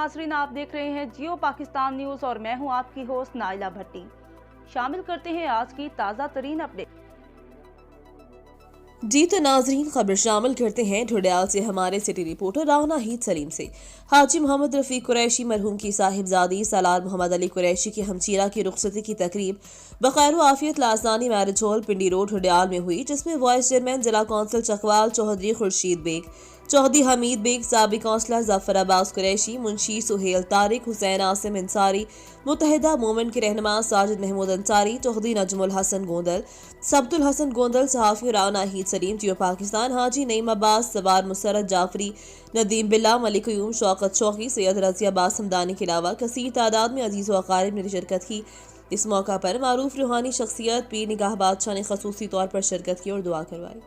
नाजरीन, आप देख रहे हैं जियो पाकिस्तान न्यूज और मैं हूं आपकी होस्ट नाइला भट्टी। शामिल करते हैं आज की ताज़ा तरीन अपडेट। जी तो नाजरीन, खबर शामिल करते हैं ढुडियाल से हमारे सिटी रिपोर्टर राना हीद सलीम से। हाजी मोहम्मद रफीक कुरैशी मरहूम की साहिबजादी सलाल मोहम्मद अली कुरैशी की हमशीरा की रुखसती की तकरीब बखैर आफियत Lasani marriage hall Pindi road Dhudial में हुई, जिसमें वाइस चेयरमैन जिला कौंसिल चकवाल चौधरी खुर्शीद बेग, चौधरी हमीद बेग, साबिक कौंसलर जफर अब्बास कुरैशी, मुंशी सुहेल तारिक, हुसैन आसिम अंसारी, मुत्तहिदा मूवमेंट के रहनुमा साजिद महमूद अंसारी, चौधरी नजमुल हसन गोंदल, सबतुल हसन गोंदल, सहाफ़ी राना हीद सलीम, जियो पाकिस्तान, हाजी नईम अब्बास, सवार मुसरत जाफरी, नदीम बिल्ला, मलिक यूम, शौकत शौकी, सैयद रज़ी अब्बास हमदानी के अलावा कसीर तादाद में अजीज़ व अकारिब ने शिरकत की। इस मौका पर मारूफ रूहानी शख्सियत पीर निगाह बादशाह ने खसूसी तौर पर शिरकत की और दुआ करवाई।